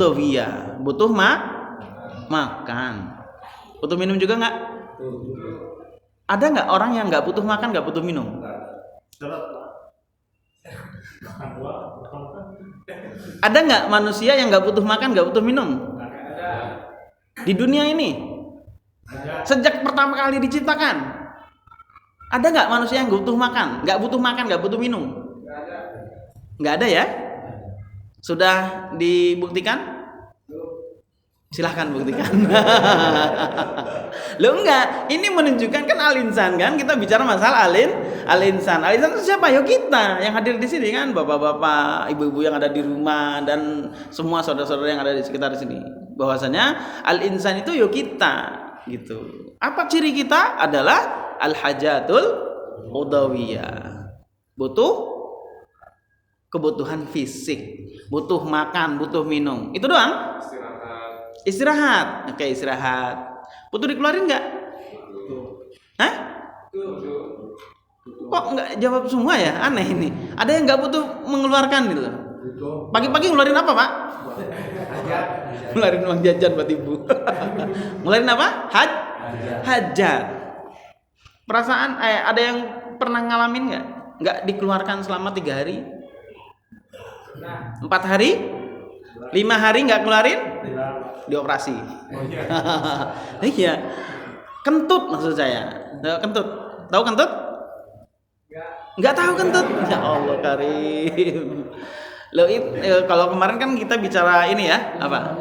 udawiyah, butuh makan. Butuh minum juga nggak? Ada nggak orang yang nggak butuh makan, nggak butuh minum? Ada nggak manusia yang nggak butuh makan, nggak butuh minum? Di dunia ini, sejak pertama kali diciptakan, ada nggak manusia yang butuh makan, nggak butuh minum? Nggak ada ya? Sudah dibuktikan? Silahkan buktikan. Loh enggak, ini menunjukkan kan al-insan kan, kita bicara masalah al-insan. Al-insan itu siapa? Ya kita yang hadir di sini kan, bapak-bapak, ibu-ibu yang ada di rumah dan semua saudara-saudara yang ada di sekitar sini. Bahwasanya al-insan itu ya kita gitu. Apa ciri kita? Adalah al-hajatul udawiyah. Butuh kebutuhan fisik, butuh makan, butuh minum. Itu doang? Istirahat. Oke, istirahat. Butuh dikeluarin nggak? Hah? Kok nggak jawab semua ya? Aneh ini. Ada yang nggak butuh mengeluarkan gitu. Pagi-pagi ngeluarin apa, Pak? Ngeluarin uang jajan buat ibu. Ngeluarin apa? Hajat. Perasaan ada yang pernah ngalamin nggak? Nggak dikeluarkan selama 3 hari? 4 hari? 5 hari nggak keluarin? Dioperasi. Iya. Kentut maksud saya. Kentut. Tahu kentut? Nggak tahu kentut. Ya Allah karim. Loh, kalau kemarin kan kita bicara ini ya, apa?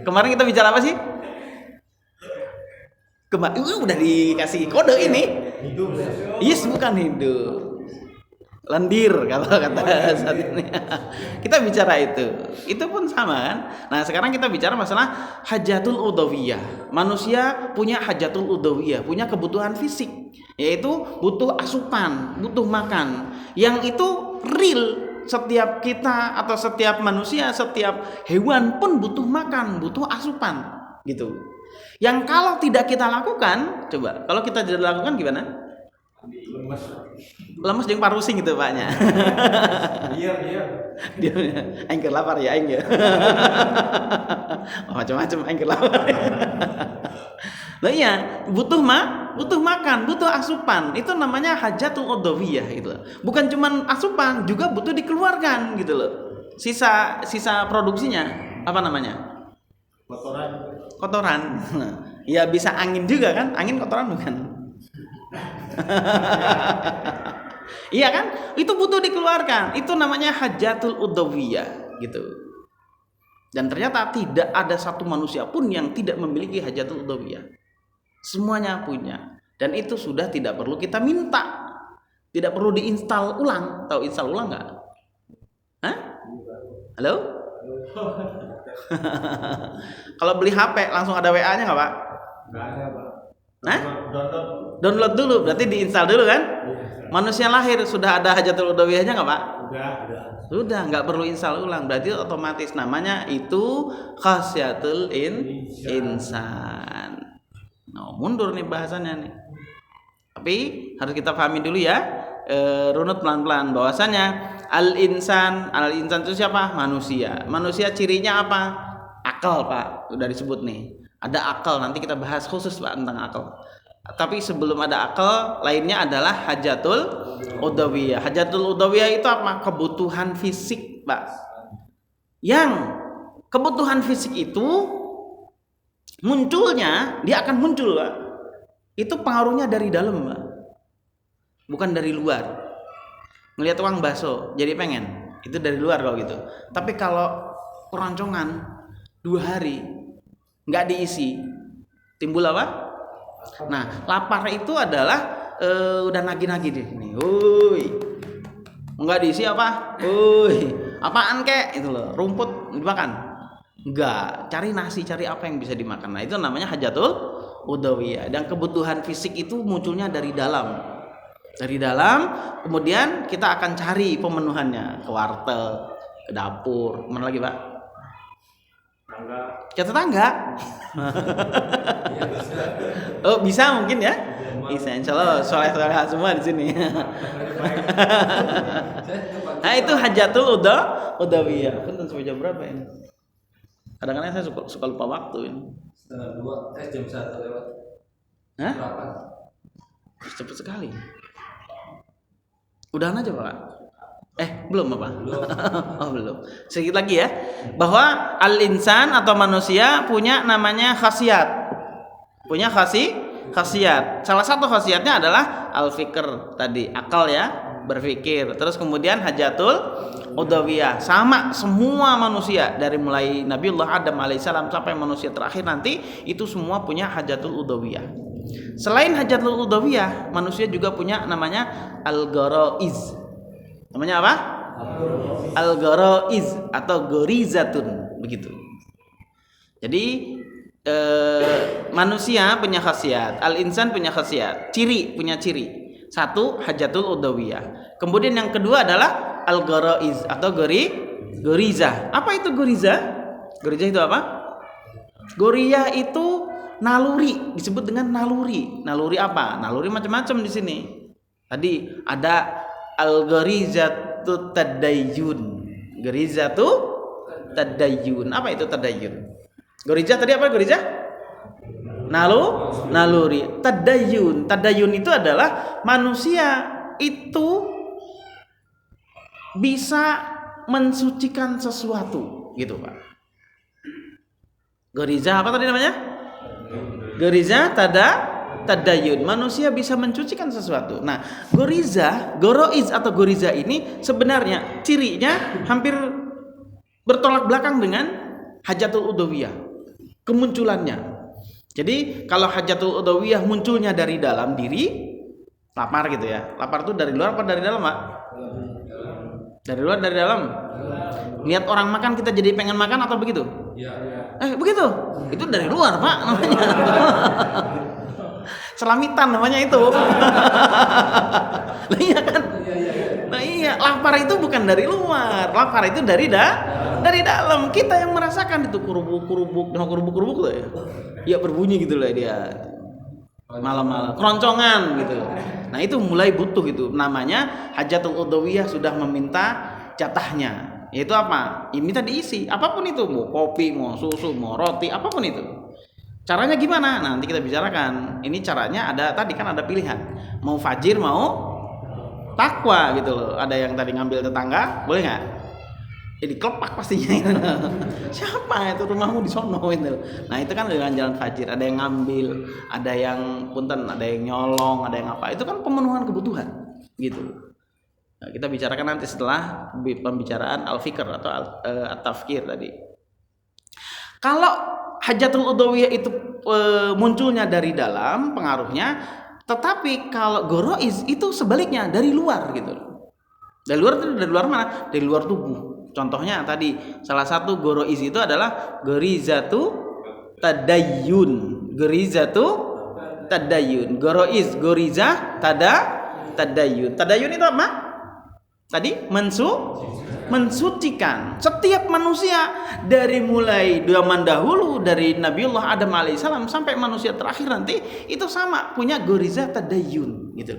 Kemarin kita bicara apa sih? Udah dikasih kode ini. Yes, bukan hidup. Lendir kalau kata saat ini. Kita bicara itu pun sama kan. Nah sekarang kita bicara masalah hajatul udawiyah. Manusia punya hajatul udawiyah, punya kebutuhan fisik, yaitu butuh asupan, butuh makan. Yang itu real, setiap kita atau setiap manusia, setiap hewan pun butuh makan, butuh asupan gitu. Yang kalau tidak kita lakukan, coba kalau kita tidak lakukan gimana? Lemes jeung parusing gitu Paknya. Iya. Dia aing keur lapar ya aing ya. Macam-macam aing keur lapar. Nah iya, butuh makan, butuh asupan. Itu namanya hajatul udawiyah gitu. Bukan cuman asupan, juga butuh dikeluarkan gitu loh. Sisa produksinya apa namanya? Kotoran. Ya bisa angin juga kan? Angin kotoran bukan? Iya kan? Itu butuh dikeluarkan. Itu namanya hajatul udawiyah gitu. Dan ternyata tidak ada satu manusia pun yang tidak memiliki hajatul udawiyah. Semuanya punya. Dan itu sudah tidak perlu kita minta. Tidak perlu diinstal ulang. Tahu install ulang nggak? Hah? Halo? Kalau beli HP langsung ada WA-nya nggak Pak? Nggak ada Pak. Nah? Download dulu, berarti diinstal dulu kan? Manusia lahir sudah ada hajatul udawiyahnya nggak Pak? Sudah, nggak perlu install ulang. Berarti otomatis namanya itu khasyatul insan. Nah, mundur nih bahasanya nih. Tapi harus kita pahami dulu ya, runut pelan-pelan bahwasanya al-insan itu siapa? Manusia cirinya apa? Akal Pak, udah disebut nih. Ada akal, nanti kita bahas khusus Pak tentang akal. Tapi sebelum ada akal, lainnya adalah hajatul udawiyah. Hajatul udawiyah itu apa? Kebutuhan fisik Pak. Yang kebutuhan fisik itu munculnya, dia akan muncul Pak. Itu pengaruhnya dari dalam Pak, bukan dari luar. Ngelihat tukang bakso jadi pengen, itu dari luar kalau gitu. Tapi kalau keroncongan 2 hari nggak diisi, timbul apa? Nah, lapar itu adalah udah nagih-nagih deh nih. Woi, nggak diisi apa? Woi, apaan kek? Itu loh, rumput dimakan? Enggak, cari nasi, cari apa yang bisa dimakan. Nah, itu namanya hajatul udawiyah. Dan kebutuhan fisik itu munculnya dari dalam. Dari dalam, kemudian kita akan cari pemenuhannya ke warteg, ke dapur, mana lagi Pak? Ke tetangga. Oh bisa mungkin ya? Bisa, insya Allah soleh semua di sini. Nah itu hajatul udawiyah. Punten sampai jam berapa ini? Kadang-kadang saya suka lupa waktu ini. Setengah 2, jam 1 lewat. Hah? Berapa? Cepet sekali. Udahan aja Pak. Belum apa? Belum. Oh belum. Sedikit lagi ya. Bahwa al-insan atau manusia punya namanya khasiat. Punya khasiat. Salah satu khasiatnya adalah al-fikr tadi, akal ya, berpikir. Terus kemudian hajatul udawiyah. Sama semua manusia dari mulai Nabiullah Adam alaihissalam sampai manusia terakhir nanti itu semua punya hajatul udawiyah. Selain hajatul udawiyah, manusia juga punya namanya al-ghara'iz. Namanya apa? Al-ghara'iz atau gorizatun, begitu. Jadi manusia punya khasiat, al-insan punya khasiat, punya ciri. Satu, hajatul udawiyah. Kemudian yang kedua adalah al-ghara'iz atau goriza. Apa itu goriza? Goriza itu apa? Goriya itu naluri, disebut dengan naluri. Naluri apa? Naluri macam-macam di sini. Tadi ada al-gharizatu tadayyun. Gharizatu tadayyun. Apa itu tadayyun? Goriza tadi apa goriza? Naluri. Tadayyun itu adalah manusia itu bisa mensucikan sesuatu, gitu Pak. Goriza apa tadi namanya? Goriza tadayyun. Manusia bisa mensucikan sesuatu. Nah, goroiz atau goriza ini sebenarnya cirinya hampir bertolak belakang dengan hajatul udawiyah. Kemunculannya. Jadi kalau hajatul udawiyah munculnya dari dalam diri, lapar gitu ya. Lapar itu dari luar apa dari dalam, Pak? Dari luar, dari dalam. Lihat orang makan kita jadi pengen makan atau begitu? Iya. Begitu. Itu dari luar, Pak, namanya. Selamitan namanya itu. Iya kan? Nah iya, lapar itu bukan dari luar. Lapar itu dari dalam. Kita yang merasakan itu kurubuk loh ya. Ya berbunyi gitu lah dia. Malam-malam keroncongan gitu. Nah, itu mulai butuh itu. Namanya hajatul udawiyah sudah meminta jatahnya. Yaitu apa? Ini minta diisi. Apapun itu, mau kopi, mau susu, mau roti, apapun itu. Caranya gimana? Nanti kita bicarakan. Ini caranya ada tadi kan ada pilihan. Mau fajir, mau takwa gitu loh. Ada yang tadi ngambil tetangga, boleh nggak? Jadi kelepak pastinya. Siapa itu rumahmu di sono itu. Nah itu kan dengan jalan fajir. Ada yang ngambil, ada yang punten, ada yang nyolong, ada yang apa. Itu kan pemenuhan kebutuhan gitu. Nah, kita bicarakan nanti setelah pembicaraan al-fikr atau at-tafkir tadi. Kalau hajatul udawiyah itu munculnya dari dalam pengaruhnya, tetapi kalau goroiz itu sebaliknya dari luar gitu. Dari luar mana? Dari luar tubuh. Contohnya tadi salah satu goroiz itu adalah gorizatu tadayyun. Goroiz, goriza, tadayyun. Tadayyun itu apa? Tadi mensucikan. Setiap manusia dari mulai zaman dahulu dari Nabiullah Adam alaihissalam sampai manusia terakhir nanti itu sama punya goriza tadayyun gitu.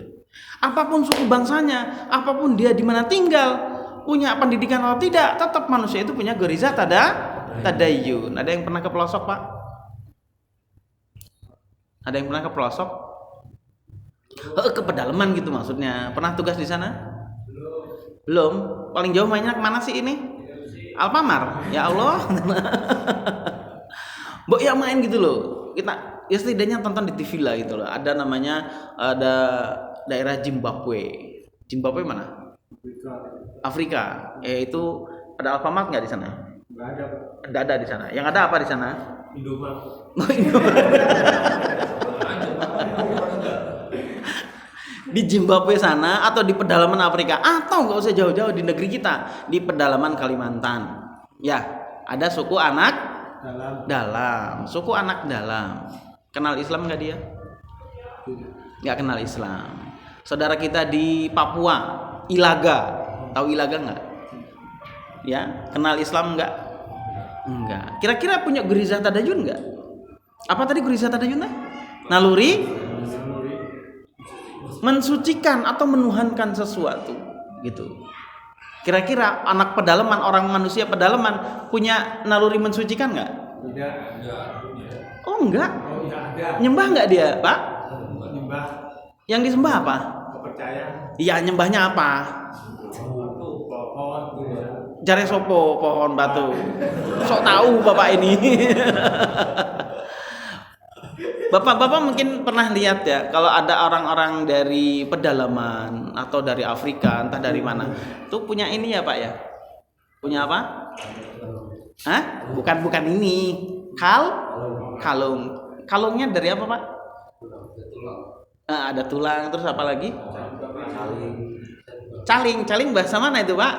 Apapun suku bangsanya, apapun dia di mana tinggal, punya pendidikan atau tidak, tetap manusia itu punya goriza tadayyun. Ada yang pernah ke pelosok, Pak? Ada yang pernah ke pelosok? Ke pedalaman gitu maksudnya. Pernah tugas di sana? Belum. Paling jauh mainnya kemana sih ini? Alfamart. Ya Allah. Mbok ya main gitu loh. Kita ya setidaknya tonton di TV lah gitu loh. Ada namanya daerah Zimbabwe. Zimbabwe mana? Afrika. Itu ada Alfamart nggak di sana? Nggak ada. Nggak ada di sana. Yang ada apa di sana? Indomaret. Di Zimbabwe sana atau di pedalaman Afrika atau nggak usah jauh-jauh di negeri kita di pedalaman Kalimantan. Ya, ada suku anak dalam. Suku anak dalam. Kenal Islam nggak dia? Nggak kenal Islam. Saudara kita di Papua. Ilaga, tahu Ilaga nggak? Ya, kenal Islam nggak? Enggak. Kira-kira punya goriza tadayyun nggak? Apa tadi goriza tadayyun? Naluri mensucikan atau menuhankan sesuatu, gitu. Kira-kira anak pedalaman, orang manusia pedalaman punya naluri mensucikan nggak? Tidak. Oh enggak. Oh iya ada. Nyembah enggak dia, Pak? Nyembah. Yang disembah apa? Kepercayaan. Iya, nyembahnya apa? Pohon. Jare sopo pohon batu. Sok tahu Bapak ini. Bapak-bapak mungkin pernah lihat ya, kalau ada orang-orang dari pedalaman atau dari Afrika, entah dari mana, tuh punya ini ya Pak ya? Punya apa? Hah? Bukan ini. Kalung. Kalungnya dari apa Pak? Ada tulang, terus apa lagi? Caling bahasa mana itu Pak?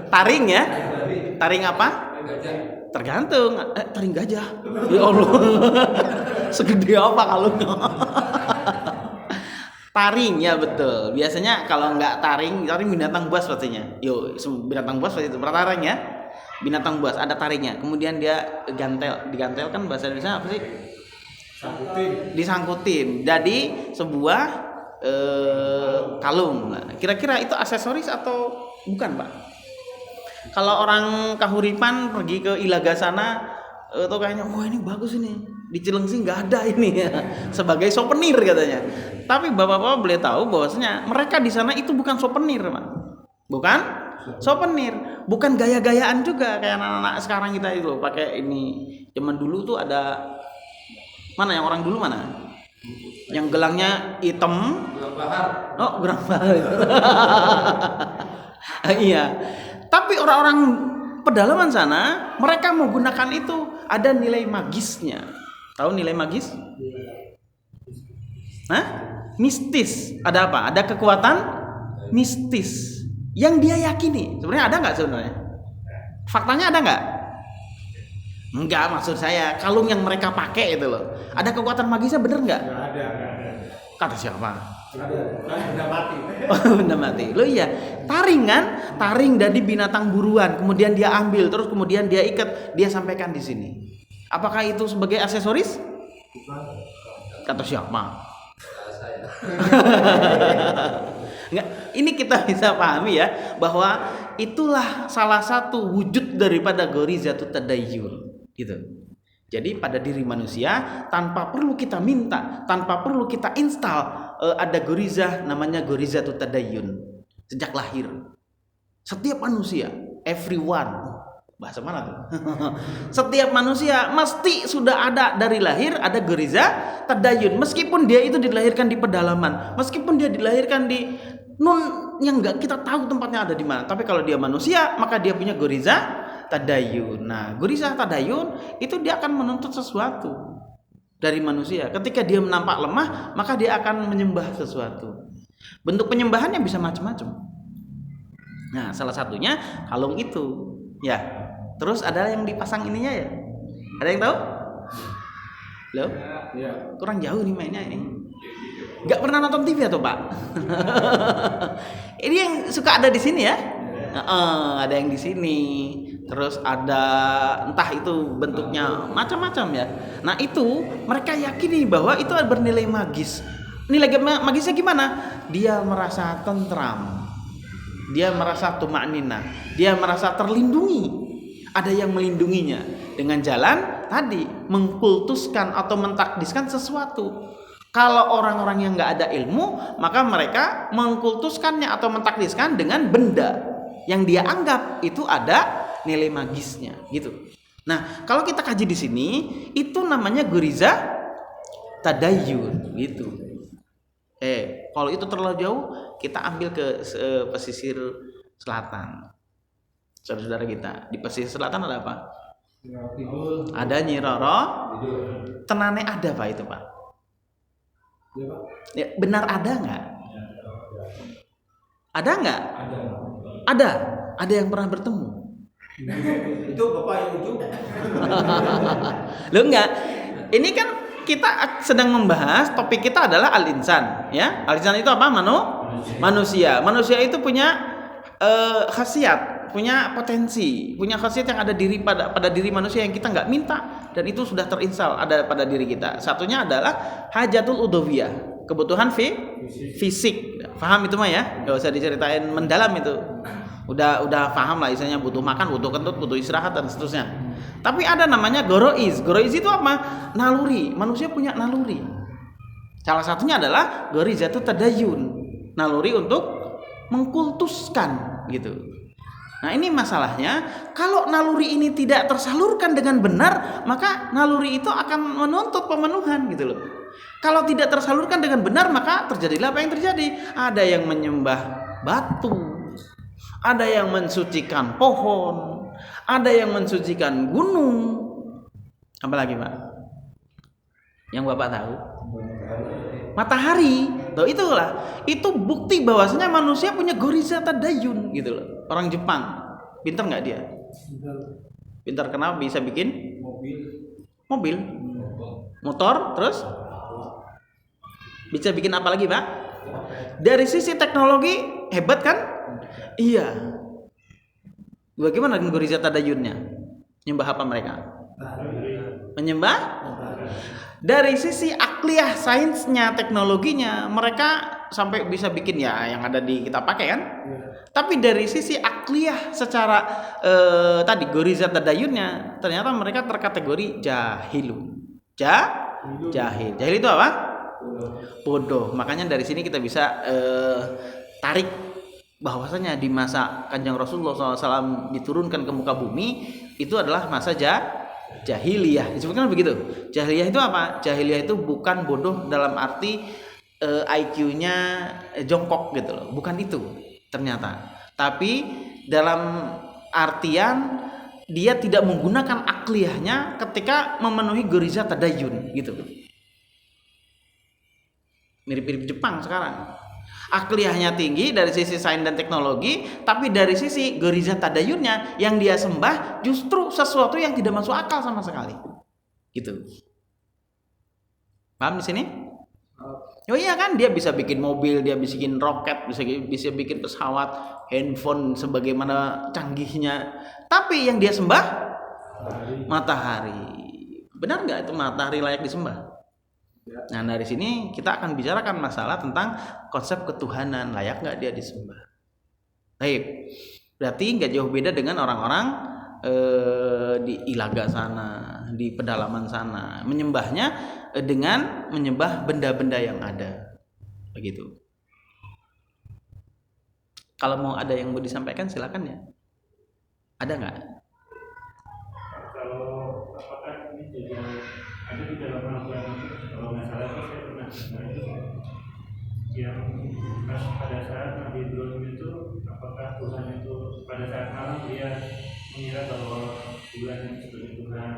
Taring ya? Taring apa? Tergantung. Taring gajah. Ya Allah. Segede apa kalungnya? Taring ya betul. Biasanya kalau nggak taring binatang buas pastinya. Binatang buas pasti itu taring ya. Binatang buas ada taringnya. Kemudian dia digantel kan bahasa Indonesia apa sih? Disangkutin. Jadi sebuah kalung. Nah, kira-kira itu aksesoris atau bukan, Pak? Kalau orang Kahuripan pergi ke Ilaga sana tuh kayaknya wah ini bagus ini. Di Cilengsi nggak ada ini ya. Sebagai souvenir katanya. Tapi Bapak-bapak boleh tahu bahwasanya mereka di sana itu bukan souvenir, Pak. Bukan souvenir, bukan gaya-gayaan juga kayak anak-anak sekarang kita itu pakai ini. Zaman dulu tuh ada mana yang orang dulu mana? Yang gelangnya hitam. Gelang bahar. Oh, gelang bahar. Iya. Tapi orang-orang pedalaman sana, mereka menggunakan itu ada nilai magisnya. Tahu nilai magis? Hah? Mistis. Ada apa? Ada kekuatan mistis yang dia yakini. Sebenarnya ada nggak sebenarnya? Faktanya ada nggak? Enggak, maksud saya kalung yang mereka pakai itu loh. Ada kekuatan magisnya bener nggak? Nggak ada. Kata siapa? Benda mati. Oh, benda mati. Lo iya, taring kan? Taring dari binatang buruan, kemudian dia ambil, terus kemudian dia ikat, dia sampaikan di sini. Apakah itu sebagai aksesoris? Kata siapa? Enggak, ini kita bisa pahami ya bahwa itulah salah satu wujud daripada gorizatut tadayyun. Gitu. Jadi pada diri manusia tanpa perlu kita minta, tanpa perlu kita install ada gorizah namanya gorizatut tadayyun sejak lahir. Setiap manusia, everyone, bahasa mana tuh? Setiap manusia mesti sudah ada dari lahir ada gorizah tadayyun. Meskipun dia itu dilahirkan di pedalaman, meskipun dia dilahirkan di yang nggak kita tahu tempatnya ada di mana. Tapi kalau dia manusia, maka dia punya gorizah tadayyun. Nah, gorizah tadayyun itu dia akan menuntut sesuatu dari manusia. Ketika dia nampak lemah, maka dia akan menyembah sesuatu. Bentuk penyembahannya bisa macam-macam. Nah, salah satunya kalung itu, ya. Terus ada yang dipasang ininya ya? Ada yang tahu? Loh? Ya. Kurang jauh nih mainnya ini. Gak pernah nonton TV atau Pak? Ini yang suka ada di sini ya? Ada yang di sini. Terus ada entah itu bentuknya macam-macam ya. Nah itu mereka yakini bahwa itu bernilai magis. Nilai magisnya gimana? Dia merasa tentram. Dia merasa tumaknina. Dia merasa terlindungi. Ada yang melindunginya dengan jalan tadi mengkultuskan atau mentakdiskan sesuatu. Kalau orang-orang yang nggak ada ilmu, maka mereka mengkultuskannya atau mentakdiskan dengan benda yang dia anggap itu ada nilai magisnya, gitu. Nah, kalau kita kaji di sini, itu namanya gorizah tadayyun, gitu. Kalau itu terlalu jauh, kita ambil ke pesisir selatan. Saudara-saudara kita di pesisir selatan ada apa? Ada Nyi Roro. Tenane ada Pak itu Pak? Ya, benar ada nggak? Ada nggak? Ada. Ada yang pernah bertemu? Itu Bapak yang ujung. Loh enggak. Ini kan kita sedang membahas topik kita adalah al-insan, ya. Al-insan itu apa? Manusia. Manusia itu punya khasiat, punya potensi, punya khasiat yang ada pada diri manusia yang kita nggak minta dan itu sudah terinstal ada pada diri kita. Satunya adalah hajatul udhawiyah, kebutuhan fisik. Paham itu mah ya? Gak usah diceritain mendalam itu. Udah paham lah, istilahnya butuh makan, butuh kentut, butuh istirahat dan seterusnya. Tapi ada namanya goroiz. Goroiz itu apa? Naluri. Manusia punya naluri. Salah satunya adalah gorizatu tadayun. Naluri untuk mengkultuskan gitu. Nah ini masalahnya, kalau naluri ini tidak tersalurkan dengan benar, maka naluri itu akan menuntut pemenuhan gitu loh. Kalau tidak tersalurkan dengan benar, maka terjadilah apa yang terjadi. Ada yang menyembah batu, ada yang mensucikan pohon, ada yang mensucikan gunung. Apa lagi Pak? Yang Bapak tahu? Matahari. Tuh itulah. Itu bukti bahwasanya manusia punya goriza tadayun gitu loh. Orang Jepang. Pintar nggak dia? Pintar kenapa bisa bikin mobil, motor, terus bisa bikin apa lagi Pak? Dari sisi teknologi hebat kan? Iya. Bagaimana dengan goriza tadayunnya? Menyembah apa mereka? Menyembah? Dari sisi akliyah, sainsnya, teknologinya, mereka sampai bisa bikin ya yang ada di kita pakai kan? Tapi dari sisi akliyah secara tadi goriza tadayunnya, ternyata mereka terkategori jahilun. Jahil. Jahil itu apa? Bodoh. Makanya dari sini kita bisa tarik bahwasanya di masa Kanjeng Rasulullah SAW diturunkan ke muka bumi itu adalah masa jahiliyah. Disebutkan begitu. Jahiliyah itu apa? Jahiliyah itu bukan bodoh dalam arti IQ-nya jongkok gitu loh. Bukan itu ternyata. Tapi dalam artian dia tidak menggunakan akliyahnya ketika memenuhi goriza tadayun gitu. Mirip-mirip Jepang sekarang. Akliyahnya tinggi dari sisi sains dan teknologi, tapi dari sisi goriza tadayunnya yang dia sembah justru sesuatu yang tidak masuk akal sama sekali. Gitu. Paham di sini? Oh iya kan, dia bisa bikin mobil, dia bisa bikin roket, bisa bikin pesawat, handphone sebagaimana canggihnya. Tapi yang dia sembah matahari. Benar nggak itu matahari layak disembah? Nah dari sini kita akan bicarakan masalah tentang konsep ketuhanan, layak nggak dia disembah. Baik, berarti nggak jauh beda dengan orang-orang di Ilaga sana, di pedalaman sana, menyembahnya dengan menyembah benda-benda yang ada, begitu. Kalau mau ada yang mau disampaikan silakan ya. Ada nggak? Kalau apakah ini juga ada di dalam Al-Quran, kalau nggak salah itu saya pernah dengar itu yang pas pada saat Nabi Ibrahim itu, apakah Tuhan itu pada saat malam dia mengira bahwa bulan itu sebagai Tuhan,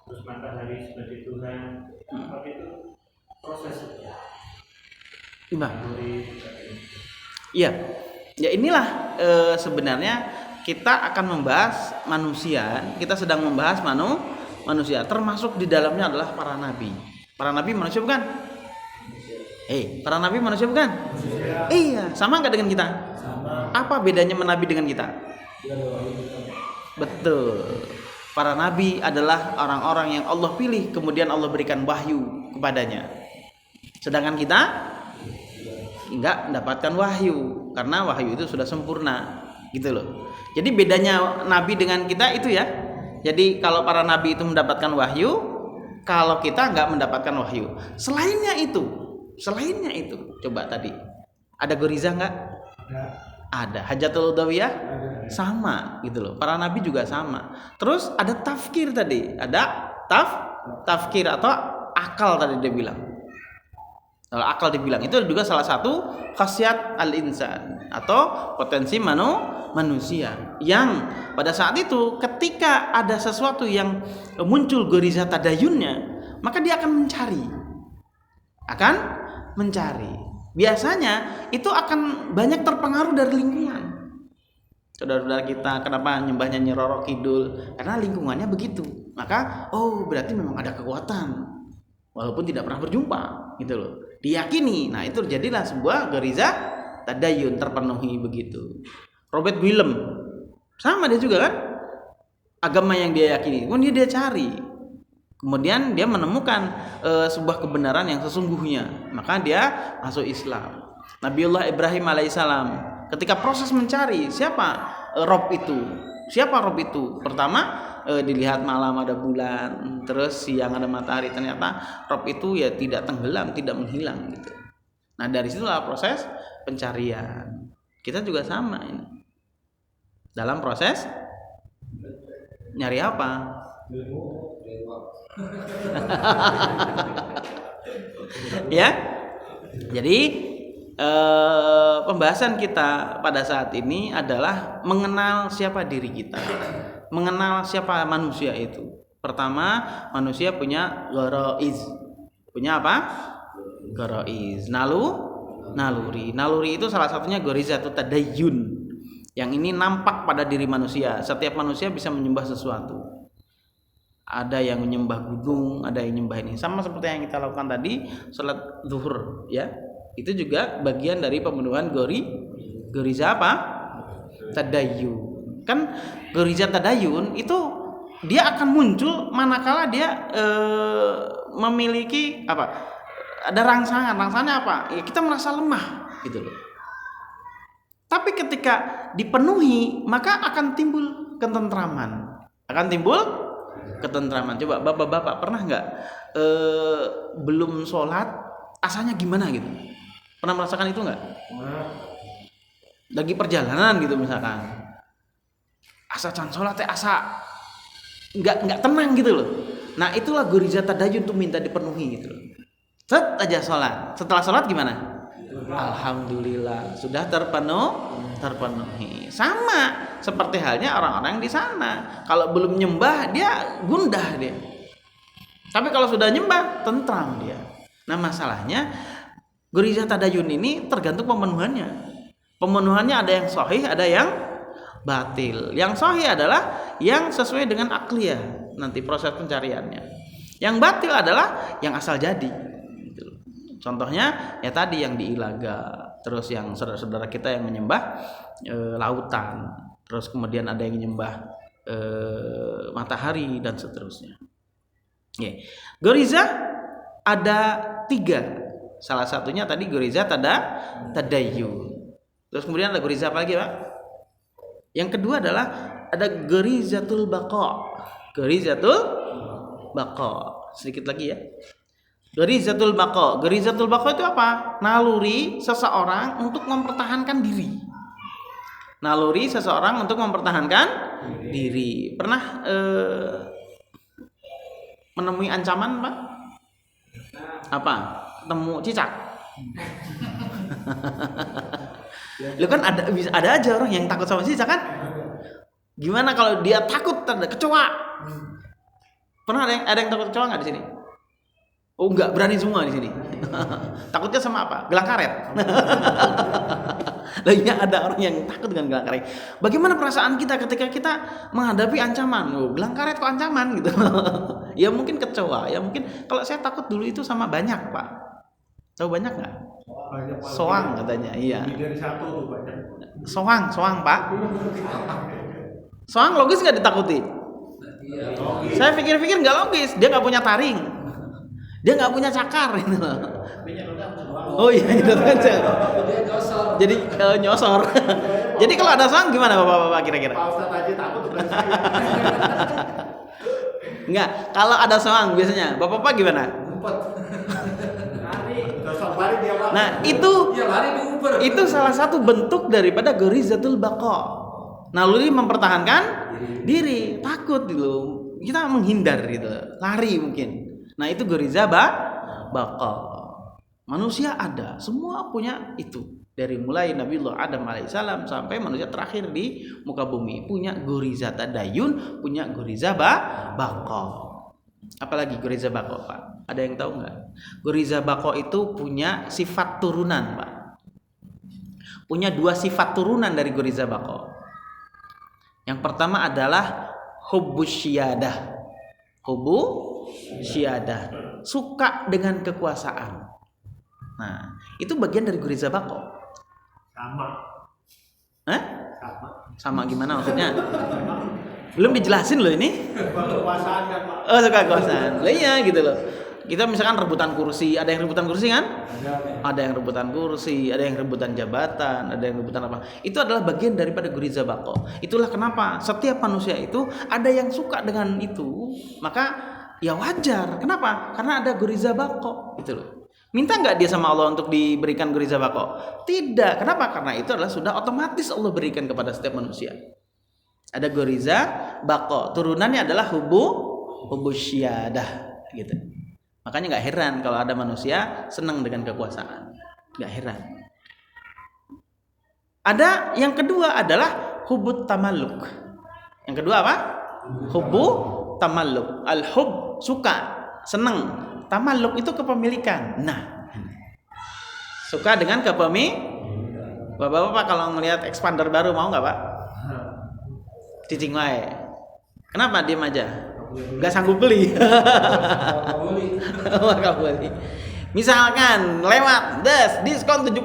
terus matahari sebagai Tuhan, apakah itu proses Nah, iya, ya inilah sebenarnya kita akan membahas manusia. Kita sedang membahas manusia, termasuk di dalamnya adalah para nabi. Para nabi manusia bukan? Para nabi manusia bukan? Iya, sama nggak dengan kita? Sama. Apa bedanya menabi dengan kita? Betul. Para nabi adalah orang-orang yang Allah pilih, kemudian Allah berikan wahyu kepadanya. Sedangkan kita enggak mendapatkan wahyu, karena wahyu itu sudah sempurna, gitu loh. Jadi bedanya nabi dengan kita itu ya. Jadi kalau para nabi itu mendapatkan wahyu, kalau kita enggak mendapatkan wahyu. Selainnya itu, coba tadi ada goriza enggak? Ada. Hajatul udawiyah sama gitu loh. Para nabi juga sama. Terus ada tafkir tadi, ada tafkir atau akal tadi dia bilang. Kalau akal dibilang itu juga salah satu khasiat al-insan atau potensi manusia yang pada saat itu ketika ada sesuatu yang muncul goriza tadayunnya, maka dia akan mencari. Biasanya itu akan banyak terpengaruh dari lingkungan. Saudara-saudara kita kenapa nyembahnya Nyi Roro Kidul? Karena lingkungannya begitu. Maka berarti memang ada kekuatan walaupun tidak pernah berjumpa, gitu loh. Diyakini. Nah, itu terjadilah sebuah goriza tadayun terpenuhi begitu. Robert Willem sama dia juga kan? Agama yang dia yakini, kemudian dia cari. Kemudian dia menemukan sebuah kebenaran yang sesungguhnya, maka dia masuk Islam. Nabiullah Ibrahim alaihissalam ketika proses mencari siapa Rob itu? Pertama dilihat malam ada bulan, terus siang ada matahari. Ternyata Rob itu ya tidak tenggelam, tidak menghilang gitu. Nah dari situlah proses pencarian. Kita juga sama ini. Dalam proses nyari apa? Ya. Jadi pembahasan kita pada saat ini adalah mengenal siapa diri kita, mengenal siapa manusia itu. Pertama, manusia punya ghara'iz. Punya apa? Ghara'iz. Naluri. Naluri itu salah satunya ghorizatut tadayyun. Yang ini nampak pada diri manusia. Setiap manusia bisa menyembah sesuatu. Ada yang menyembah gunung, ada yang menyembah ini. Sama seperti yang kita lakukan tadi, sholat zuhur, ya. Itu juga bagian dari pemenuhan goriza apa? Tadayyun. Kan goriza tadayyun itu dia akan muncul manakala dia memiliki apa? Ada rangsangan. Rangsangannya apa? Ya kita merasa lemah gitu loh. Tapi ketika dipenuhi, maka akan timbul ketentraman. Coba bapak-bapak pernah nggak belum sholat asanya gimana gitu? Pernah merasakan itu nggak? Lagi perjalanan gitu misalkan, asa can sholat asa nggak tenang gitu loh. Nah itulah goriza tadayyun tuh minta dipenuhi gitu loh. Set aja sholat. Setelah sholat gimana? Alhamdulillah sudah terpenuhi. Sama seperti halnya orang-orang di sana. Kalau belum nyembah dia gundah dia. Tapi kalau sudah nyembah tentram dia. Nah masalahnya goriza tadayyun ini tergantung pemenuhannya. Pemenuhannya ada yang sahih, ada yang batil. Yang sahih adalah yang sesuai dengan akliyah nanti proses pencariannya. Yang batil adalah yang asal jadi. Contohnya ya tadi yang di Ilaga, terus yang saudara-saudara kita yang menyembah lautan, terus kemudian ada yang menyembah matahari dan seterusnya. Yeah. Goriza ada 3. Salah satunya tadi goriza tadayyun. Terus kemudian ada goriza apa lagi, Pak? Yang kedua adalah ada gorizatul baqa. Gorizatul baqa. Sedikit lagi ya. Gorizatul baqa. Gorizatul baqa itu apa? Naluri seseorang untuk mempertahankan diri. Naluri seseorang untuk mempertahankan diri. Pernah menemui ancaman, Pak? Apa? Ketemu cicak. Lu kan ada aja orang yang takut sama cicak kan? Gimana kalau dia takut terhadap kecoa? Pernah ada yang takut kecoa nggak di sini? Oh enggak, berani semua di sini. Takutnya sama apa? Gelang karet. Lainnya ada orang yang takut dengan gelang karet. Bagaimana perasaan kita ketika kita menghadapi ancaman? Oh, gelang karet kok ancaman gitu. Ya mungkin kecoa, ya mungkin kalau saya takut dulu itu sama banyak, Pak. Tahu banyak nggak? Soang katanya, iya. Dari satu tuh banyak. Soang, Pak. Soang logis nggak ditakuti? Saya pikir-pikir nggak logis. Dia nggak punya taring. Dia nggak punya cakar gitu. Oh iya gitu aja. Jadi nyosor. Jadi kalau ada soang gimana bapak-bapak kira-kira? Pak Ustadz aja takut bukan saya. Enggak, kalau ada soang biasanya bapak-bapak gimana? Nah itu salah satu bentuk daripada gorizatul baqa. Naluri mempertahankan diri, takut gitu. Kita menghindar gitu, lari mungkin. Nah itu goriza baqa. Manusia ada, semua punya itu. Dari mulai Nabiullah Adam alaihissalam sampai manusia terakhir di muka bumi punya goriza tadayyun, punya goriza baqa. Apalagi goriza baqa, Pak? Ada yang tahu nggak? Goriza baqa itu punya sifat turunan, Pak. Punya 2 sifat turunan dari goriza baqa. Yang pertama adalah hubbus syiyadah. Suka dengan kekuasaan. Nah, itu bagian dari goriza baqa. Sama gimana maksudnya? Belum dijelasin loh ini. Kekuasaan kan, Pak. Oh, suka kekuasaan. Lah iya gitu loh. Kita misalkan rebutan kursi, ada yang rebutan kursi kan? Ada. Ada yang rebutan kursi, ada yang rebutan jabatan, ada yang rebutan apa. Itu adalah bagian daripada guriza bako. Itulah kenapa setiap manusia itu ada yang suka dengan itu, maka ya wajar. Kenapa? Karena ada guriza bako, gitu loh. Minta nggak dia sama Allah untuk diberikan guriza bako? Tidak. Kenapa? Karena itu adalah sudah otomatis Allah berikan kepada setiap manusia. Ada guriza bako. Turunannya adalah hubu syiadah, gitu. Makanya nggak heran kalau ada manusia senang dengan kekuasaan, nggak heran. Ada yang kedua adalah hubut tamalluk. Yang kedua apa? Hubu tamalluk. Al-hub suka, senang. Tamalluk itu kepemilikan. Nah, suka dengan kepemilikan. Bapak-bapak kalau ngelihat expander baru mau nggak pak? Cicing wae. Kenapa diem aja? Gak sanggup beli. Gak beli. Misalkan lewat diskon 70%.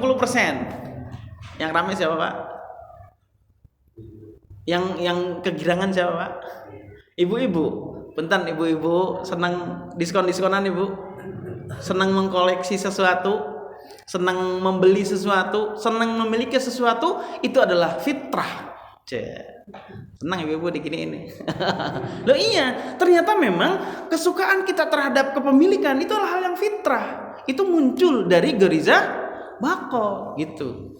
Yang ramai siapa pak? Yang kegirangan siapa pak? Ibu-ibu. Bentar ibu-ibu senang diskon-diskonan ibu. Senang mengkoleksi sesuatu, senang membeli sesuatu, senang memiliki sesuatu, itu adalah fitrah. Senang ibu-ibu digini ini. Loh iya, ternyata memang kesukaan kita terhadap kepemilikan itu adalah hal yang fitrah. Itu muncul dari geriza bako gitu.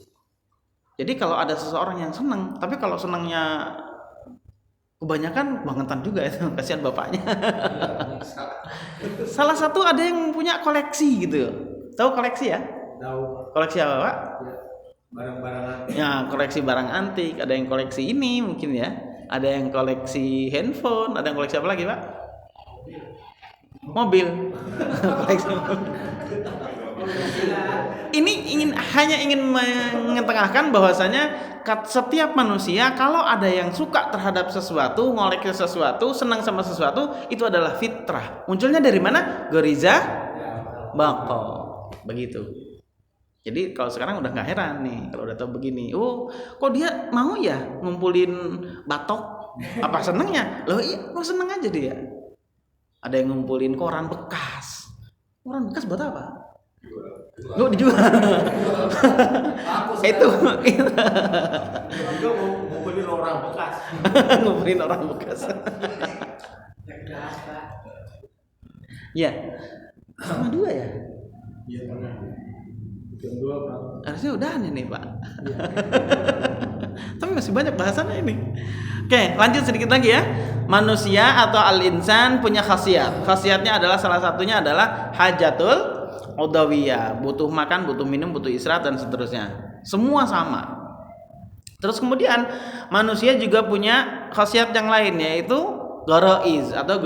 Jadi kalau ada seseorang yang senang, tapi kalau senangnya kebanyakan bangetan juga itu, kasihan bapaknya. Salah satu ada yang punya koleksi gitu. Tahu koleksi ya? Tahu. Koleksi apa pak? Barang-barang antik. Ya, koleksi barang antik, ada yang koleksi ini mungkin ya. Ada yang koleksi handphone, ada yang koleksi apa lagi, Pak? Mobil. Koleksi mobil. Ini hanya ingin mengetengahkan bahwasanya setiap manusia kalau ada yang suka terhadap sesuatu, ngoleksi sesuatu, senang sama sesuatu, itu adalah fitrah. Munculnya dari mana? Goriza bako. Begitu. Jadi kalau sekarang udah nggak heran nih kalau udah tahu begini. Oh, kok dia mau ya ngumpulin batok? Apa senengnya? Loh iya, kok seneng aja dia. Ada yang ngumpulin koran bekas. Koran bekas buat apa? Lu dijual. Itu. Juga mau ngumpulin orang bekas. Ngumpulin orang bekas. Ya. Sama dua ya? Iya, pernah. Jam 2 berapa? Harusnya udah nih Pak. Tapi masih banyak bahasannya ini. Oke, lanjut sedikit lagi ya. Manusia atau al-insan punya khasiat. Khasiatnya adalah salah satunya adalah hajatul udawiyah, butuh makan, butuh minum, butuh istirahat dan seterusnya. Semua sama. Terus kemudian manusia juga punya khasiat yang lain, yaitu goroiz atau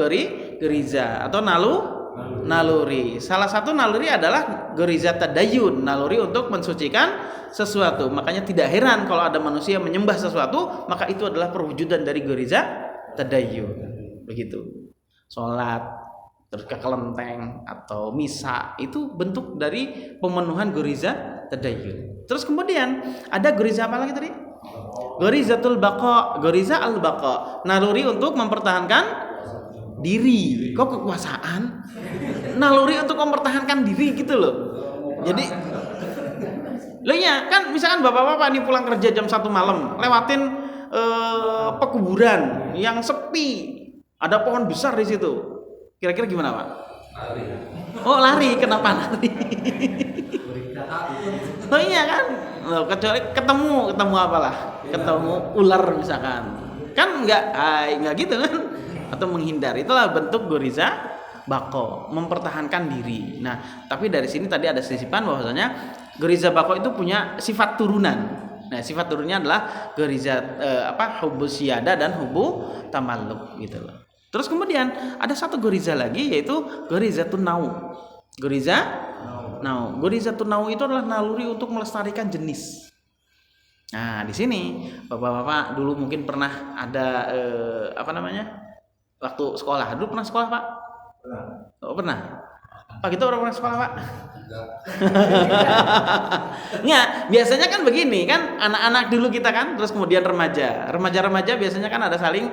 geriza atau naluri. Salah satu naluri adalah goriza tadayun, naluri untuk mensucikan sesuatu. Makanya tidak heran kalau ada manusia menyembah sesuatu, maka itu adalah perwujudan dari goriza tadayun. Begitu. Salat, terus ke kelenteng atau misa, itu bentuk dari pemenuhan goriza tadayun. Terus kemudian ada goriza apa lagi tadi? Gorizatul baqa, goriza al baqa, naluri untuk mempertahankan diri. Kok kekuasaan? Naluri untuk mempertahankan diri gitu loh. Jadi lo ya kan misalkan bapak-bapak nih pulang kerja jam 1 malam, lewatin pekuburan yang sepi, ada pohon besar di situ. Kira-kira gimana Pak? Lari. Oh lari, kenapa lari? Oh iya kan? Loh, kecuali ketemu apalah? Ketemu ular misalkan. Kan enggak gitu kan? Atau menghindar. Itulah bentuk goriza bako, mempertahankan diri. Nah, tapi dari sini tadi ada sisipan bahwasanya goriza bako itu punya sifat turunan. Nah, sifat turunnya adalah goriza hubu siyada dan hubu tamalluk gitu loh. Terus kemudian ada satu goriza lagi yaitu gorizatun nau. Gorizatun nau itu adalah naluri untuk melestarikan jenis. Nah, di sini bapak-bapak dulu mungkin pernah ada waktu sekolah. Dulu pernah sekolah, Pak? Pernah. Oh, pernah. Pak kita orang pernah sekolah, Pak? Nggak, biasanya kan begini kan, anak-anak dulu kita kan, terus kemudian remaja biasanya kan ada saling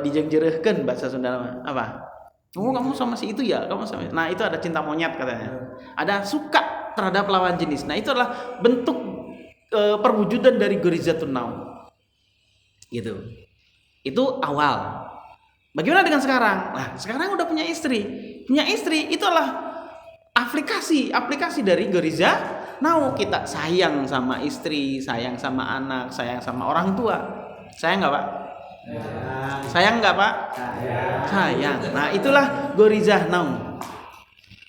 dijengjerehkeun bahasa Sunda apa? Oh, kamu sama si itu ya, kamu sama. Nah, itu ada cinta monyet katanya. Ada suka terhadap lawan jenis. Nah, itu adalah bentuk perwujudan dari gorizatun naum. Gitu. Itu awal. Bagaimana dengan sekarang? Nah, sekarang udah punya istri. Punya istri itu adalah aplikasi dari goriza naum. Kita sayang sama istri, sayang sama anak, sayang sama orang tua. Sayang nggak, Pak? Sayang nggak, Pak? Sayang. Nah, itulah gorizah naum.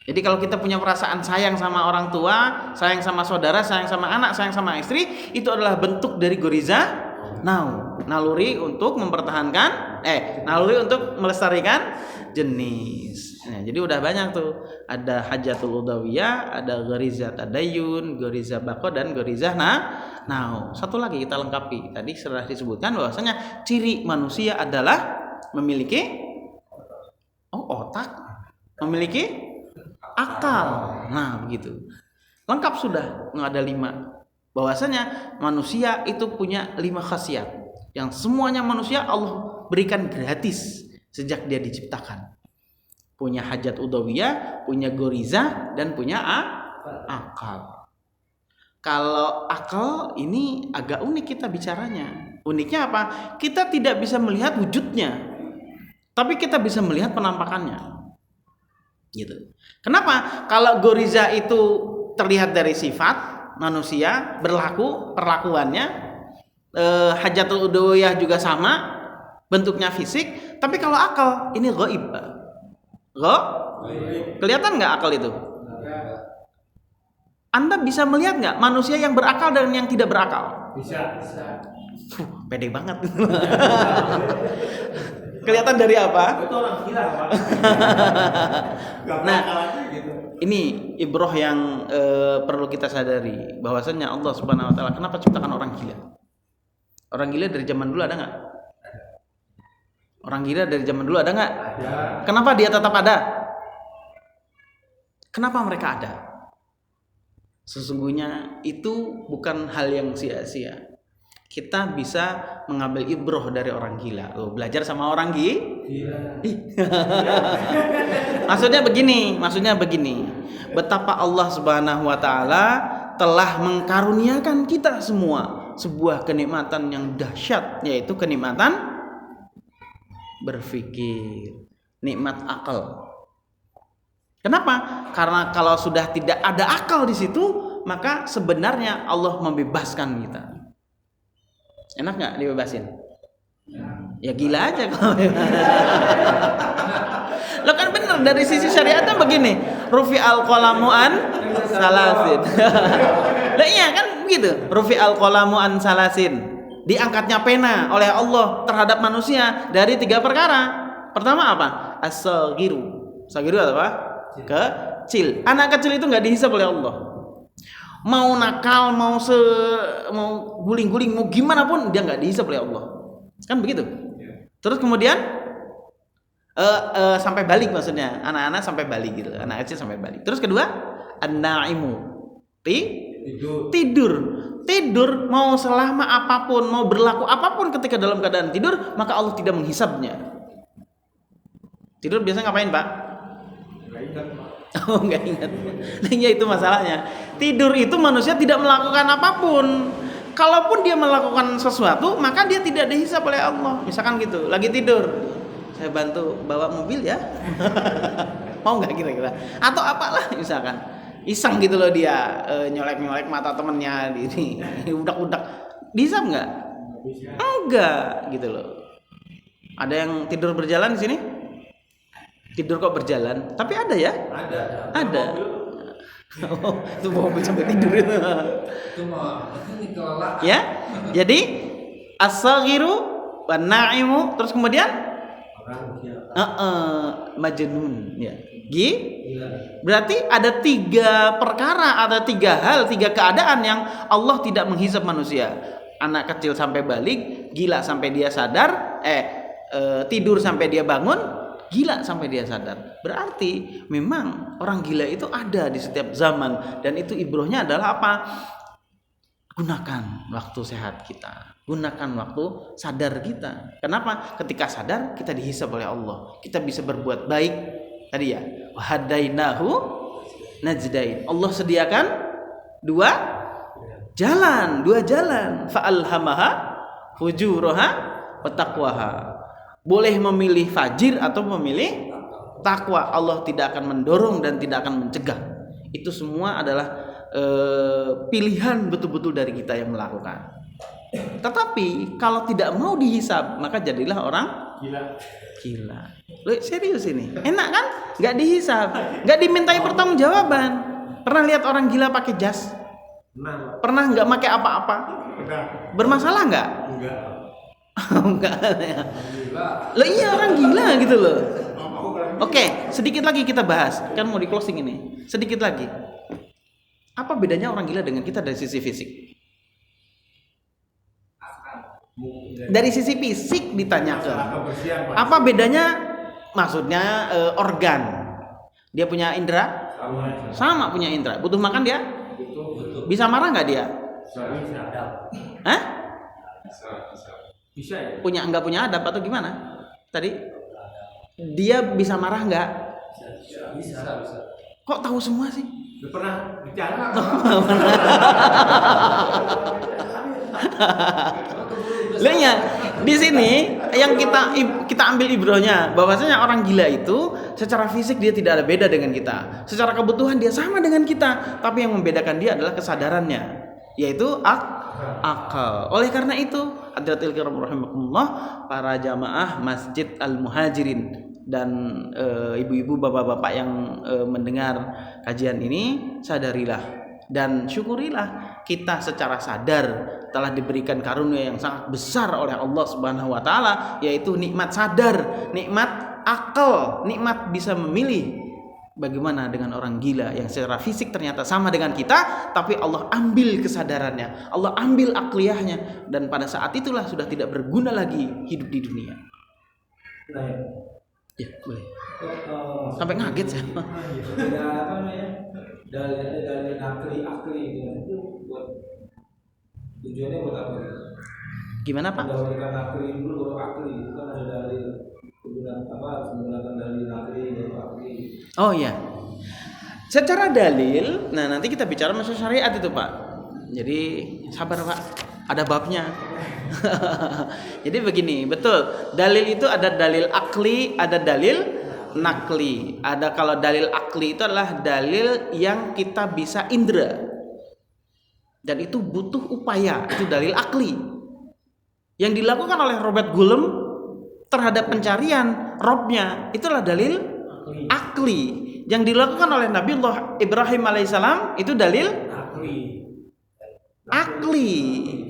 Jadi kalau kita punya perasaan sayang sama orang tua, sayang sama saudara, sayang sama anak, sayang sama istri, itu adalah bentuk dari gorizah naum. Naluri untuk mempertahankan, naluri untuk melestarikan jenis. Nah, jadi udah banyak tuh. Ada hajatul udawiyah, ada gorizah tadayun, gorizah bako, dan gorizah naum. Satu lagi kita lengkapi. Tadi sudah disebutkan bahwasanya ciri manusia adalah memiliki otak, memiliki akal. Nah, begitu. Lengkap sudah, ada 5. Bahwasanya manusia itu punya 5 khasiat yang semuanya manusia Allah berikan gratis sejak dia diciptakan. Punya hajat udawiyah, punya gorizah, dan punya akal. Kalau akal ini agak unik kita bicaranya. Uniknya apa? Kita tidak bisa melihat wujudnya, tapi kita bisa melihat penampakannya. Gitu. Kenapa? Kalau goriza itu terlihat dari sifat manusia, berlaku, perlakuannya, hajatul udawiyah juga sama, bentuknya fisik. Tapi kalau akal ini ghaib. Kelihatan nggak akal itu? Anda bisa melihat nggak manusia yang berakal dan yang tidak berakal? Bisa. Pede banget. Kelihatan dari apa? Itu orang gila, Pak. Nah, ini ibroh yang perlu kita sadari, bahwasanya Allah Subhanahu Wa Taala kenapa ciptakan orang gila? Orang gila dari zaman dulu ada nggak? Orang gila dari zaman dulu ada nggak? Ada. Kenapa dia tetap ada? Kenapa mereka ada? Sesungguhnya itu bukan hal yang sia-sia. Kita bisa mengambil ibroh dari orang gila. Belajar sama orang Gila. Maksudnya begini. Betapa Allah Subhanahu wa taala telah mengkaruniakan kita semua sebuah kenikmatan yang dahsyat, yaitu kenikmatan berpikir, nikmat akal. Kenapa? Karena kalau sudah tidak ada akal di situ, maka sebenarnya Allah membebaskan kita. Enak nggak dibebasin? Ya gila aja kalau lo kan bener dari sisi syariatnya begini, rufi al qalamu an salasin. Lah iya kan begitu, rufi al qalamu an salasin. Diangkatnya pena oleh Allah terhadap manusia dari 3 perkara. Pertama apa? As-saghiru. Saghiru apa? Kecil. Anak kecil itu nggak dihisab oleh Allah. Mau nakal, mau guling-guling, mau gimana pun dia nggak dihisab oleh Allah. Kan begitu. Terus kemudian sampai balik, maksudnya anak-anak sampai balik gitu, anak kecil sampai balik. Terus kedua, an-naimu, tidur mau selama apapun, mau berlaku apapun ketika dalam keadaan tidur, maka Allah tidak menghisabnya. Tidur biasanya ngapain, Pak? Oh, nggak ingat. Nah, ya itu masalahnya. Tidur itu manusia tidak melakukan apapun. Kalaupun dia melakukan sesuatu, maka dia tidak dihisab oleh Allah. Misalkan gitu, lagi tidur, saya bantu bawa mobil ya. Mau nggak kira-kira? Atau apalah misalkan. Iseng gitu loh dia, nyolek-nyolek mata temennya ini, udak-udak. Dihisab nggak? Enggak, gitu loh. Ada yang tidur berjalan di sini? Tidur kok berjalan, tapi ada ya? Ada. Oh, itu mobil sampai tidur itu. Ini kelelahan. Ya, jadi as-saghiru wan na'imu, terus kemudian majnun ya. Berarti ada 3 perkara, ada 3 hal, 3 keadaan yang Allah tidak menghisab manusia. Anak kecil sampai balik, gila sampai dia sadar, tidur sampai dia bangun, gila sampai dia sadar. Berarti memang orang gila itu ada di setiap zaman, dan itu ibrohnya adalah apa? Gunakan waktu sehat kita. Gunakan waktu sadar kita. Kenapa? Ketika sadar kita dihisab oleh Allah. Kita bisa berbuat baik. Tadi ya, wahadainahu najdain. Allah sediakan dua jalan. Fa'alhamaha fujuraha wa taqwaha. Boleh memilih fajir atau memilih takwa. Allah tidak akan mendorong dan tidak akan mencegah. Itu semua adalah pilihan betul-betul dari kita yang melakukan. Tetapi kalau tidak mau dihisab, maka jadilah orang gila. Loh, serius ini? Enak kan? Gak dihisab, gak dimintai pertanggungjawaban. Pernah lihat orang gila pakai jas? Pernah nggak pakai apa-apa? Bermasalah nggak? Enggak. Loh iya, orang gila gitu loh. Oke, sedikit lagi kita bahas. Kan mau di closing ini. Sedikit lagi. Apa bedanya orang gila dengan kita dari sisi fisik? Dari sisi fisik ditanyakan. Apa bedanya? Maksudnya organ. Dia punya indera? Sama punya indera. Butuh makan dia? Bisa marah nggak dia? Hah? Bisa ya? Nggak punya adab atau gimana? Tadi? Dia bisa marah nggak? Bisa. Kok tahu semua sih? Udah pernah bicara? Lainnya di sini yang kita ambil ibrohnya bahwasanya orang gila itu secara fisik dia tidak ada beda dengan kita, secara kebutuhan dia sama dengan kita, tapi yang membedakan dia adalah kesadarannya, yaitu akal. Oleh karena itu, hadirin kiram rahimakumullah, para jamaah Masjid Al-Muhajirin dan ibu-ibu, bapak-bapak yang mendengar kajian ini, sadarilah dan syukurilah kita secara sadar telah diberikan karunia yang sangat besar oleh Allah Subhanahu wa taala, yaitu nikmat sadar, nikmat akal, nikmat bisa memilih. Bagaimana dengan orang gila yang secara fisik ternyata sama dengan kita, tapi Allah ambil kesadarannya, Allah ambil akliyahnya, dan pada saat itulah sudah tidak berguna lagi hidup di dunia. Ya, boleh. Sampai ngaget saya. Beda apa namanya? Dari akli itu buat tujuannya buat apa? Gimana Pak? Mendahulukan akli dulu baru akli, itu kan ada dalil menggunakan dalil akli baru akli. Oh iya. Secara dalil, nah nanti kita bicara masalah syariat itu Pak. Jadi sabar Pak, ada babnya. Jadi begini, betul. Dalil itu ada dalil akli, ada dalil nakli. Ada, kalau dalil akli itu adalah dalil yang kita bisa indera. Dan itu butuh upaya, itu dalil akli. Yang dilakukan oleh Robert Gulem terhadap pencarian Robnya, itulah dalil akli. Yang dilakukan oleh Nabiullah Ibrahim alaihissalam itu dalil akli.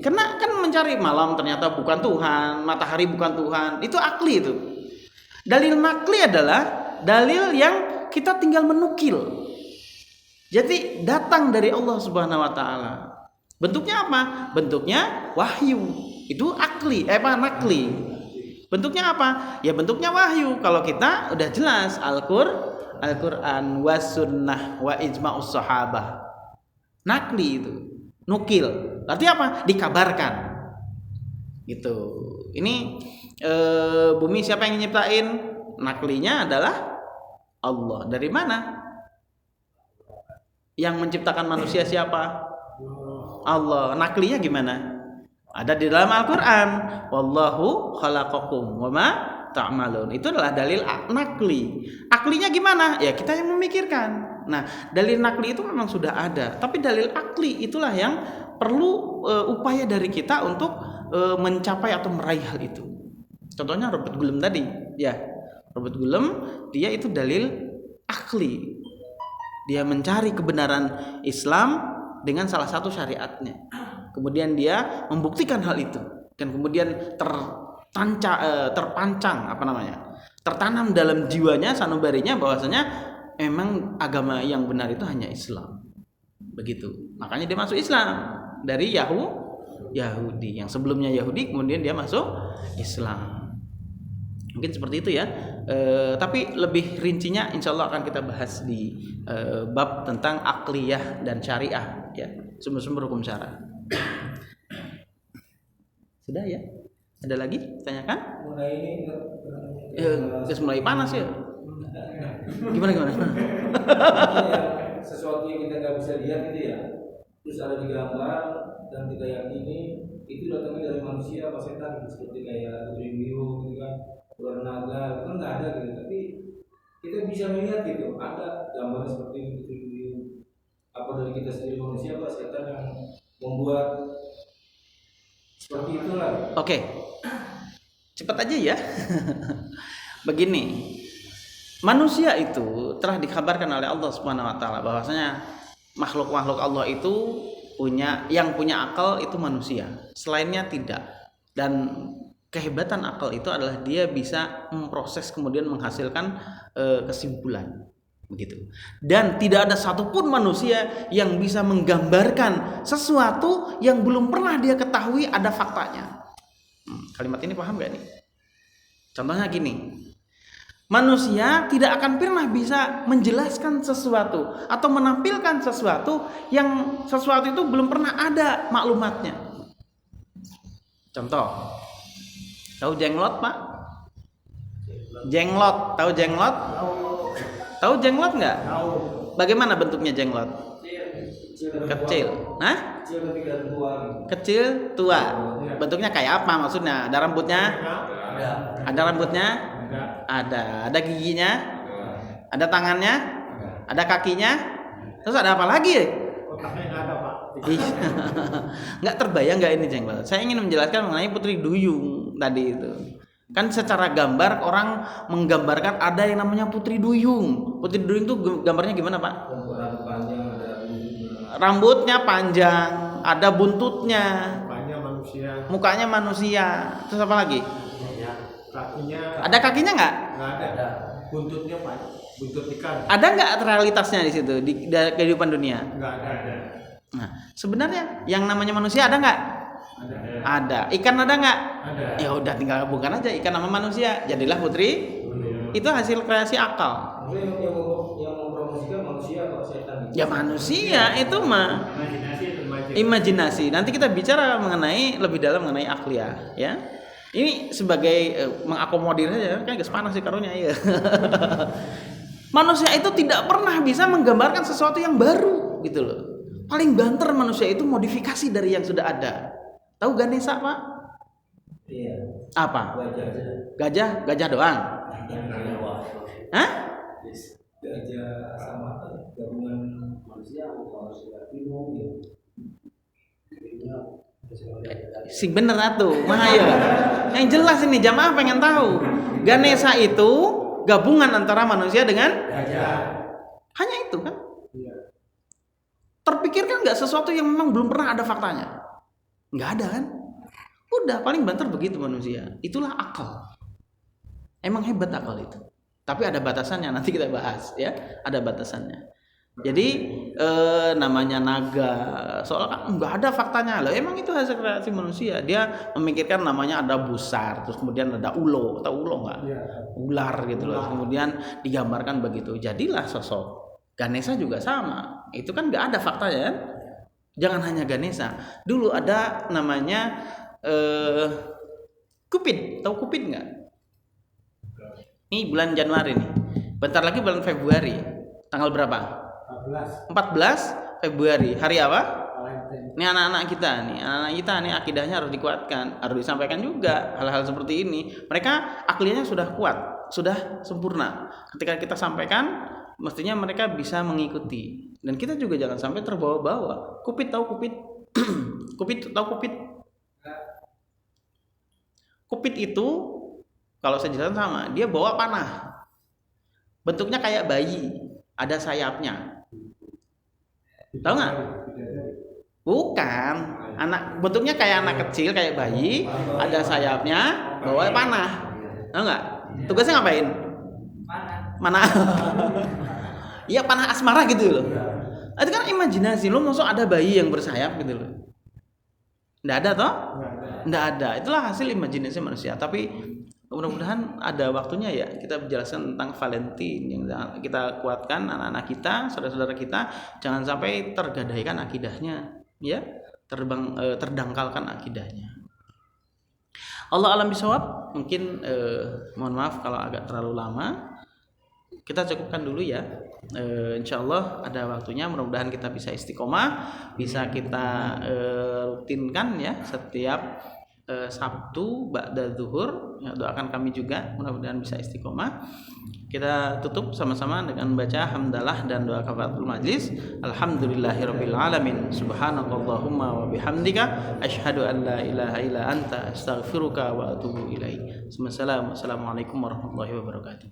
Karena kan mencari malam ternyata bukan Tuhan, matahari bukan Tuhan, itu akli itu. Dalil nakli adalah dalil yang kita tinggal menukil. Jadi datang dari Allah Subhanahu wa taala. Bentuknya apa? Bentuknya wahyu. Itu akli, nakli. Bentuknya apa? Ya bentuknya wahyu. Kalau kita udah jelas Al-Qur'an was sunnah wa ijma'us sahabah. Nakli itu, nukil. Artinya apa? Dikabarkan. Gitu. Ini bumi siapa yang nyiptain? Naklinya adalah Allah. Dari mana? Yang menciptakan manusia siapa? Allah. Naklinya gimana? Ada di dalam Al-Qur'an. Wallahu khalaqakum wa ma ta'malun. Itu adalah dalil nakli. Aklinya gimana? Ya kita yang memikirkan. Nah, dalil nakli itu memang sudah ada, tapi dalil akli itulah yang perlu upaya dari kita untuk mencapai atau meraih hal itu. Contohnya Robert Gulem tadi, ya. Robert Gulem dia itu dalil akli. Dia mencari kebenaran Islam dengan salah satu syariatnya. Kemudian dia membuktikan hal itu dan kemudian tertanam dalam jiwanya, sanubarinya, bahwasanya memang agama yang benar itu hanya Islam. Begitu. Makanya dia masuk Islam dari Yahudi. Yang sebelumnya Yahudi, kemudian dia masuk Islam. Mungkin seperti itu ya. Tapi lebih rincinya insya Allah akan kita bahas di bab tentang akliyah dan syariah, ya, sumber-sumber hukum syara. Sudah ya? Ada lagi? Tanyakan? Mulai ini Terus mulai panas ya. Gimana? Sesuatu yang kita nggak bisa lihat gitu ya, terus ada di gambar dan kita yakini itu datangnya dari manusia apa setan gitu. Seperti kayak putri duyung gitu kan, ular naga itu kan nggak ada gitu, tapi kita bisa melihat gitu ada gambar seperti putri duyung. Apa dari kita sendiri manusia apa setan yang membuat seperti itulah. Oke. Cepat aja ya. Begini. Manusia itu telah dikabarkan oleh Allah Subhanahu wa taala bahwasanya makhluk-makhluk Allah itu punya akal itu manusia. Selainnya tidak. Dan kehebatan akal itu adalah dia bisa memproses kemudian menghasilkan kesimpulan. Begitu. Dan tidak ada satupun manusia yang bisa menggambarkan sesuatu yang belum pernah dia ketahui ada faktanya. Kalimat ini paham gak nih? Contohnya gini, manusia tidak akan pernah bisa menjelaskan sesuatu atau menampilkan sesuatu yang sesuatu itu belum pernah ada maklumatnya. Contoh, tahu jenglot Pak? Jenglot, tahu jenglot? Tahu jenglot nggak? Tahu. Bagaimana bentuknya jenglot? Kecil. Nah? Kecil tapi tidak tua. Kecil, tua. Bentuknya kayak apa maksudnya? Ada rambutnya? Ada. Ada rambutnya? Ada. Ada giginya? Ada tangannya? Ada kakinya? Terus ada apa lagi? Otaknya nggak ada Pak. Ih, nggak terbayang nggak ini jenglot? Saya ingin menjelaskan mengenai putri duyung tadi itu. Kan secara gambar orang menggambarkan ada yang namanya putri duyung. Putri duyung itu gambarnya gimana Pak? Rambut panjang ada Rambutnya panjang, ada buntutnya, Mukanya manusia. mukanya manusia. Terus apa lagi? Kakinya Ada kakinya nggak? nggak ada. Buntutnya Pak. Buntut ikan. Ada nggak realitasnya di situ di kehidupan dunia? Nggak ada. Nah, sebenarnya yang namanya manusia ada nggak? Ada. Ada. Ikan ada nggak? Ada. Ya udah tinggal gabungkan aja ikan sama manusia, jadilah putri. Itu hasil kreasi akal. Maksudnya yang mempromosikan manusia atau setan? Ya manusia itu mah imajinasi. Nanti kita bicara mengenai lebih dalam mengenai akliah, ya. Ini sebagai mengakomodir saja, kan guys panas sih karunya ya. Manusia itu tidak pernah bisa menggambarkan sesuatu yang baru, gitu loh. Paling banter manusia itu modifikasi dari yang sudah ada. Tahu Ganesha Pak? Iya. Apa? Gajah. Gajah doang. Hah? Gajah sama gabungan manusia atau harimau ya. Sing bener atuh, mah ya. Yang jelas ini jamaah pengen tahu. Ganesha itu gabungan antara manusia dengan Gajah. hanya itu kan? Terpikirkan nggak sesuatu yang memang belum pernah ada faktanya? Nggak ada kan? Udah paling banter begitu manusia. Itulah akal. Emang hebat akal itu. Tapi ada batasannya, nanti kita bahas ya. Ada batasannya. Jadi namanya naga, soalnya kan nggak ada faktanya. Loh, emang itu hasil kreasi manusia. Dia memikirkan namanya ada busar, terus kemudian ada ulo, atau ulo nggak? Ular gitu loh. Kemudian digambarkan begitu. Jadilah sosok. Ganesha juga sama. Itu kan nggak ada faktanya kan? Jangan hanya Ganesha. Dulu ada namanya Cupid. Tahu Cupid nggak? Ini bulan Januari nih. Bentar lagi bulan Februari. Tanggal berapa? 14 Februari. Hari apa? Ini anak-anak kita nih akidahnya harus dikuatkan, harus disampaikan juga hal-hal seperti ini. Mereka akidahnya sudah kuat, sudah sempurna. Ketika kita sampaikan, mestinya mereka bisa mengikuti. Dan kita juga jangan sampai terbawa-bawa. Cupid tahu Cupid? Cupid tahu Cupid? Cupid itu kalau saya jelaskan sama, dia bawa panah. Bentuknya kayak bayi, ada sayapnya. Tahu nggak? Bukan. Bentuknya kayak anak kecil, kayak bayi, ada sayapnya, bawa panah. Tahu nggak? Tugasnya ngapain? Mana? Iya, panah asmara gitu loh. Itu kan imajinasi. Lo maksud ada bayi yang bersayap gitu loh. Nggak ada toh? Nggak ada. Itulah hasil imajinasi manusia. Tapi mudah-mudahan ada waktunya ya kita menjelaskan tentang Valentine yang kita kuatkan anak-anak kita, saudara-saudara kita, jangan sampai tergadaikan akidahnya, ya, terdangkalkan akidahnya. Allah alam bisawab. Mungkin mohon maaf kalau agak terlalu lama. Kita cukupkan dulu ya. Insya Allah ada waktunya. Mudah-mudahan kita bisa istiqomah, bisa kita rutinkan ya setiap Sabtu ba'da zuhur. Ya, doakan kami juga mudah-mudahan bisa istiqomah. Kita tutup sama-sama dengan membaca hamdalah dan doa kafaratul majlis. Alhamdulillahirabbil alamin. Subhanakallahumma wa bihamdika asyhadu an la ilaha illa anta astaghfiruka wa atubu ilaik. Assalamualaikum warahmatullahi wabarakatuh.